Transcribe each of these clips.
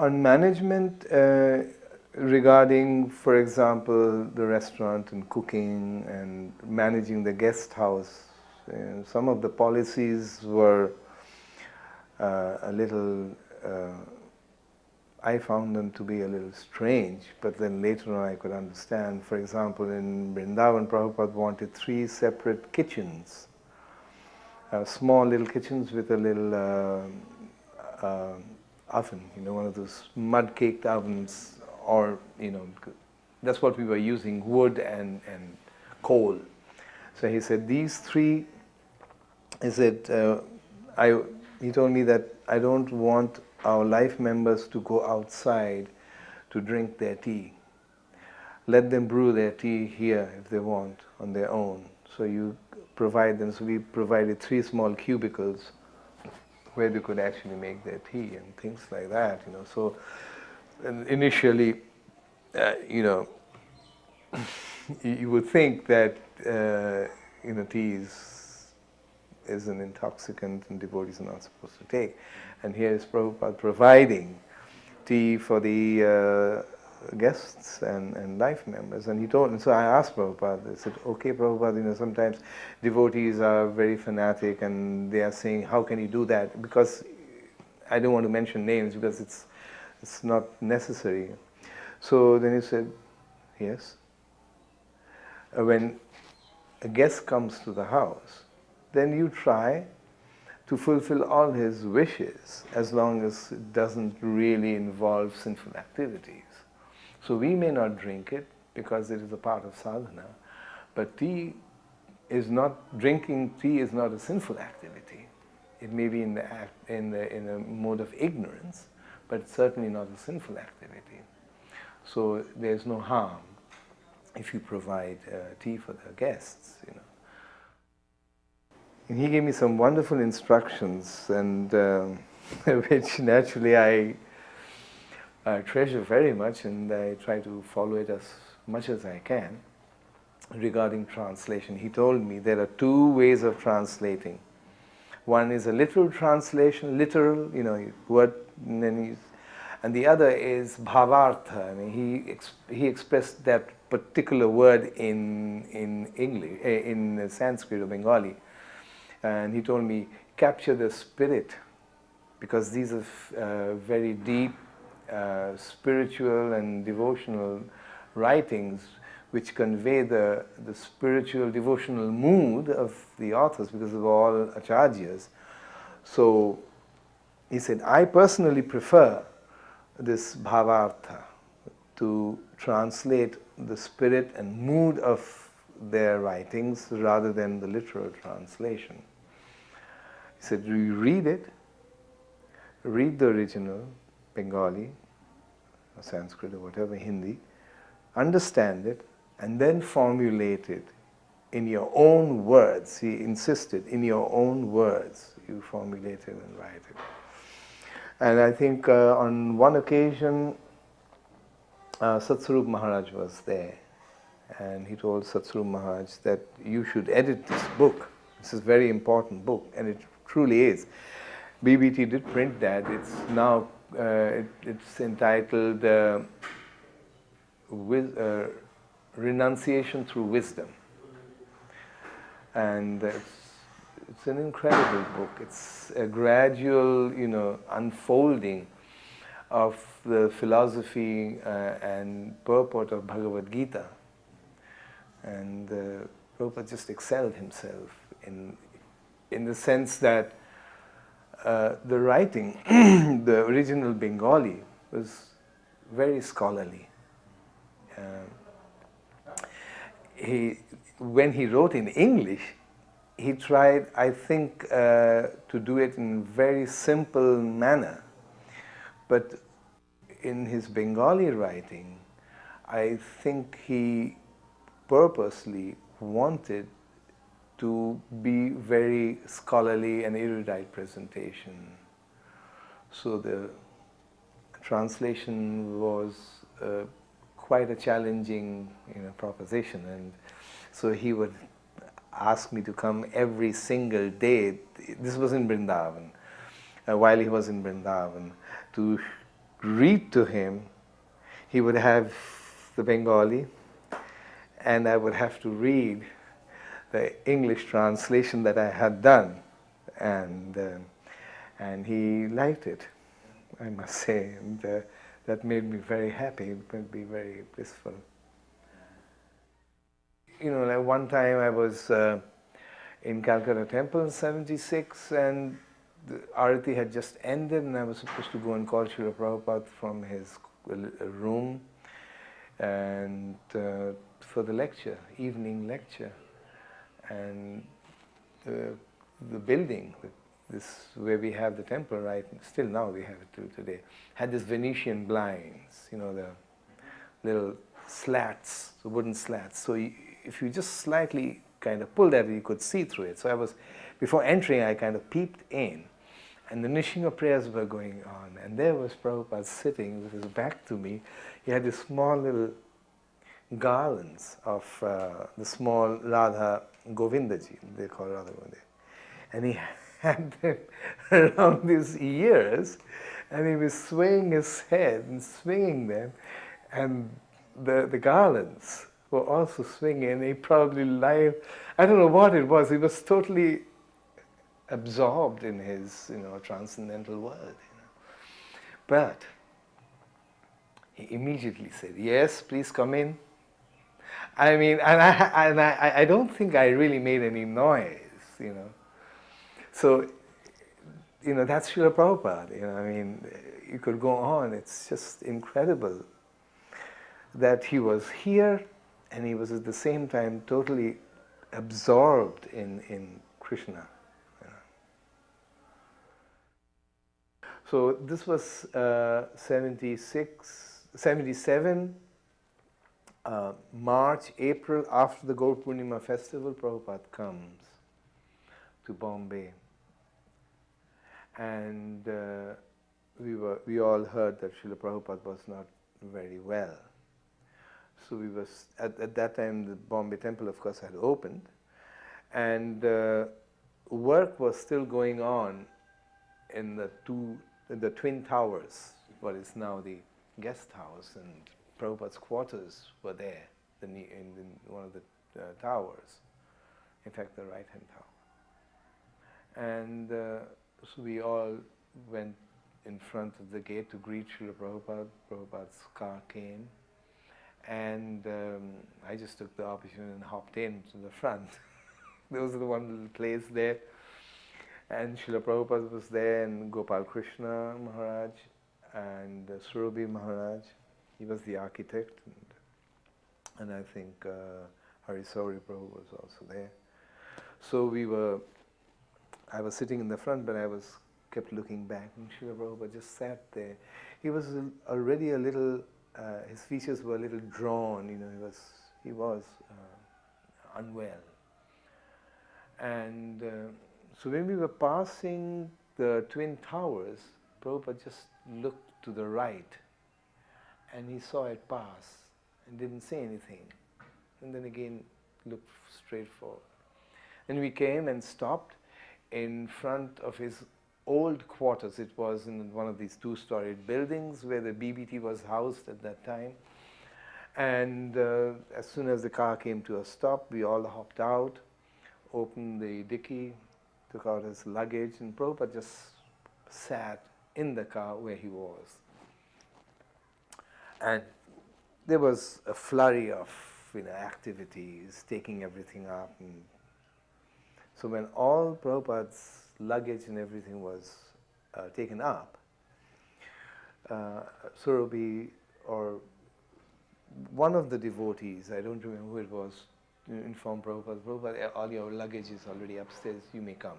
On management, regarding, for example, the restaurant and cooking and managing the guest house, some of the policies were a little, I found them to be a little strange, but then later on I could understand. For example, in Vrindavan, Prabhupada wanted 3 separate kitchens, small little kitchens with a little oven, one of those mud-caked ovens, or, that's what we were using, wood and coal. So he said, these 3, he said, he told me that I don't want our life members to go outside to drink their tea. Let them brew their tea here if they want, on their own. So you provide them. So we provided 3 small cubicles where they could actually make their tea and things like that. So initially, you would think that tea is an intoxicant and devotees are not supposed to take. And here is Prabhupada providing tea for the guests and life members. And he told, and so I asked Prabhupada, I said, okay, Prabhupada, sometimes devotees are very fanatic and they are saying, how can you do that? Because I don't want to mention names because it's not necessary. So then he said, yes. When a guest comes to the house, then you try to fulfill all his wishes as long as it doesn't really involve sinful activities. So we may not drink it because it is a part of sadhana, but drinking tea is not a sinful activity. It may be in a mode of ignorance, but it's certainly not a sinful activity. So there's no harm if you provide tea for the guests, And he gave me some wonderful instructions, and which naturally I treasure very much, and I try to follow it as much as I can. Regarding translation, he told me there are 2 ways of translating. One is a literal translation, literal, word, and the other is bhavartha. I mean, he expressed that particular word in English, in Sanskrit or Bengali, and he told me, capture the spirit, because these are very deep spiritual and devotional writings which convey the spiritual devotional mood of the authors, because of all acharyas. So he said, I personally prefer this bhavartha, to translate the spirit and mood of their writings rather than the literal translation. He said, you read it, read the original, Bengali, or Sanskrit, or whatever, Hindi, understand it, and then formulate it in your own words. He insisted, in your own words, you formulate it and write it. And I think on one occasion, Satsvarup Maharaj was there, and he told Satsvarup Maharaj that you should edit this book. This is a very important book, and it truly is. BBT did print that. It's now, it's entitled Renunciation Through Wisdom. And it's an incredible book. It's a gradual, unfolding of the philosophy and purport of Bhagavad-gita. And Prabhupada just excelled himself in the sense that the writing, the original Bengali, was very scholarly. When he wrote in English, he tried, I think, to do it in a very simple manner. But in his Bengali writing, I think he purposely wanted to be very scholarly and erudite presentation. So the translation was quite a challenging proposition, and so he would ask me to come every single day. This was in Vrindavan, while he was in Vrindavan, to read to him, he would have the Bengali, and I would have to read the English translation that I had done, and he liked it, I must say, and that made me very happy. It made me very blissful. Like one time I was in Calcutta Temple in '76, and the Arati had just ended, and I was supposed to go and call Srila Prabhupada from his room and for the lecture, evening lecture. And the building, this where we have the temple, right, still now we have it till today, had this Venetian blinds, the little slats, the wooden slats. So if you just slightly kind of pulled at it, you could see through it. So before entering, I kind of peeped in, and the Nishinga prayers were going on, and there was Prabhupada sitting with his back to me. He had these small little garlands of the small Radha Govindaji, they call Radha Govindaji. And he had them around his ears, and he was swaying his head and swinging them, and the garlands were also swinging, and he probably I don't know what it was, he was totally absorbed in his transcendental world. But he immediately said, "Yes, please come in." I mean, and I don't think I really made any noise, So, that's Srila Prabhupada, I mean, you could go on. It's just incredible that he was here, and he was at the same time totally absorbed in Krishna. So this was 77, March, April, after the Gaur Purnima festival, Prabhupada comes to Bombay. And we all heard that Srila Prabhupada was not very well. So we was, at that time, the Bombay temple, of course, had opened, and work was still going on in the Twin Towers, what is now the guest house, and Prabhupada's quarters were there in one of the towers, in fact the right-hand tower. And so we all went in front of the gate to greet Srila Prabhupada. Prabhupada's car came, and I just took the opportunity and hopped in to the front. There was the one little place there, and Srila Prabhupada was there, and Gopal Krishna Maharaj, and Surabhi Maharaj. He was the architect, and I think Harisauri Prabhu was also there. So I was sitting in the front, but I kept looking back, and Srila Prabhupada just sat there. He was already a little, his features were a little drawn, he was unwell. And so when we were passing the Twin Towers, Prabhupada just looked to the right, and he saw it pass and didn't say anything. And then again looked straight forward. And we came and stopped in front of his old quarters. It was in one of these two-storied buildings where the BBT was housed at that time. And as soon as the car came to a stop, we all hopped out, opened the dicky, took out his luggage, and Prabhupada just sat in the car where he was. And there was a flurry of activities, taking everything up. And so when all Prabhupada's luggage and everything was taken up, Surabhi, or one of the devotees, I don't remember who it was, informed Prabhupada, all your luggage is already upstairs, you may come.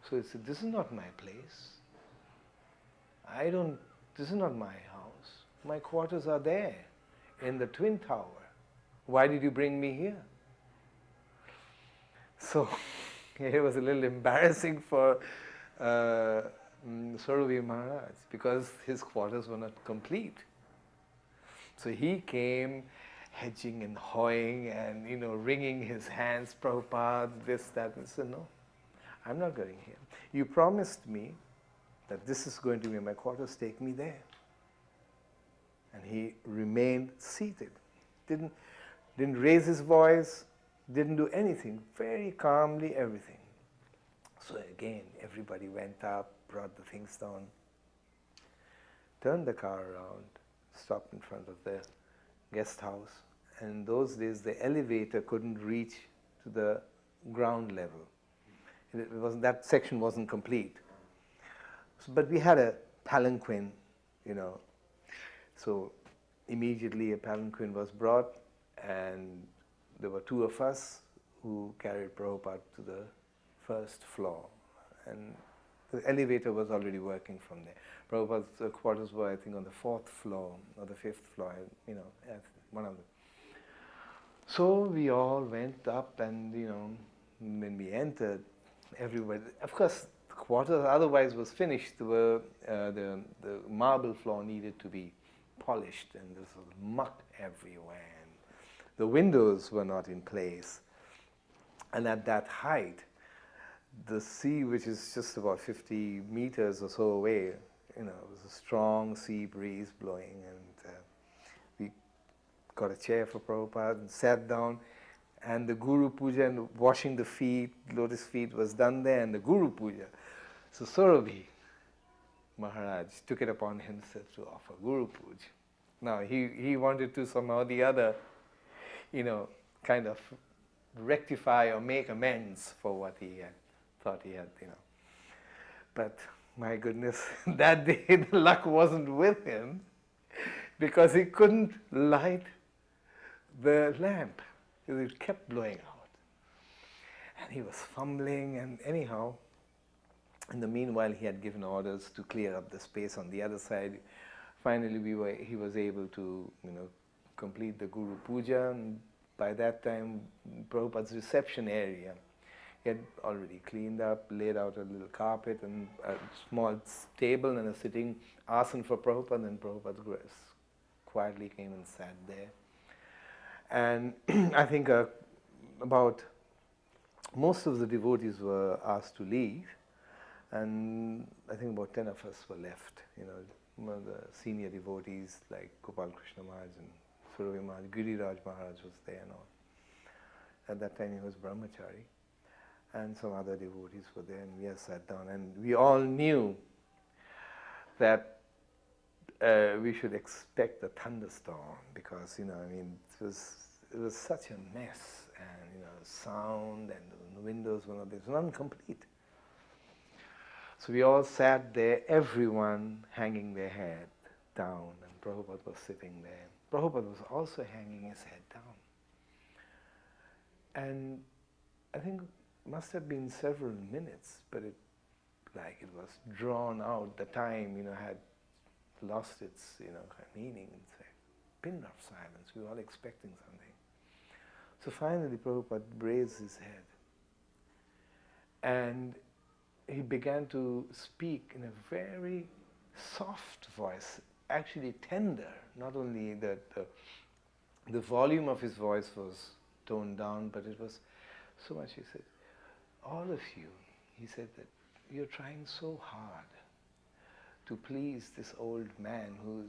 So he said, this is not my place. This is not my house. My quarters are there in the Twin Tower. Why did you bring me here? So it was a little embarrassing for Surabhi Maharaj, because his quarters were not complete. So he came hedging and hawing and wringing his hands, Prabhupada, this, that, and said, no, I'm not going here. You promised me that this is going to be my quarters, take me there. And he remained seated. Didn't raise his voice, didn't do anything, very calmly everything. So again, everybody went up, brought the things down, turned the car around, stopped in front of the guest house. And in those days, the elevator couldn't reach to the ground level. That section wasn't complete. But we had a palanquin, so immediately a palanquin was brought, and there were two of us who carried Prabhupada to the first floor. And the elevator was already working from there. Prabhupada's quarters were, I think, on the fourth floor or the fifth floor, one of them. So we all went up, and when we entered, everybody, of course, the quarters otherwise was finished. The marble floor needed to be polished, and there was muck everywhere, and the windows were not in place. And at that height, the sea, which is just about 50 meters or so away, it was a strong sea breeze blowing, and we got a chair for Prabhupada and sat down, and the Guru Puja and washing the feet, lotus feet, was done there, and the Guru Puja. So Sarvabhavana Maharaj took it upon himself to offer Guru Puja. Now he wanted to somehow or the other, kind of rectify or make amends for what he had thought he had, But my goodness, that day the luck wasn't with him, because he couldn't light the lamp. It kept blowing out. And he was fumbling, and anyhow, in the meanwhile, he had given orders to clear up the space on the other side. Finally, he was able to, complete the Guru Puja, and by that time, Prabhupada's reception area, he had already cleaned up, laid out a little carpet and a small table and a sitting asana for Prabhupada, and Prabhupada quietly came and sat there. And I think about most of the devotees were asked to leave, and I think about 10 of us were left. One of the senior devotees like Gopal Krishna Maharaj and Surabhi Maharaj, Giriraj Maharaj was there and all. At that time he was brahmachari, and some other devotees were there, and we sat down, and we all knew that we should expect a thunderstorm, because it was such a mess, and sound, and the windows were not there. It was incomplete. So we all sat there, everyone hanging their head down, and Prabhupada was sitting there. Prabhupada was also hanging his head down. And I think it must have been several minutes, but it was drawn out. The time, had lost its, meaning. It's a pin of silence. We were all expecting something. So finally, Prabhupada raised his head, and he began to speak in a very soft voice, actually tender. Not only that the volume of his voice was toned down, but it was so much. He said, all of you, he said, that you're trying so hard to please this old man who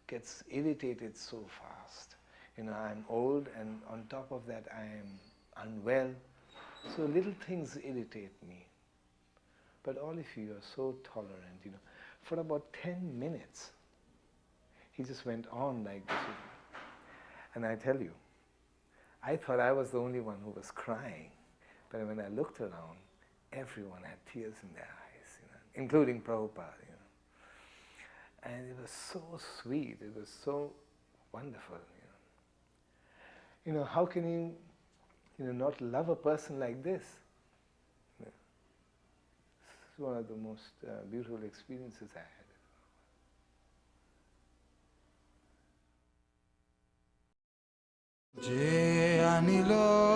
gets irritated so fast. I'm old, and on top of that I am unwell, so little things irritate me. But all of you are so tolerant, For about 10 minutes, he just went on like this. And I tell you, I thought I was the only one who was crying. But when I looked around, everyone had tears in their eyes, including Prabhupada, And it was so sweet, it was so wonderful, How can you, not love a person like this? It's one of the most beautiful experiences I had. Je anilo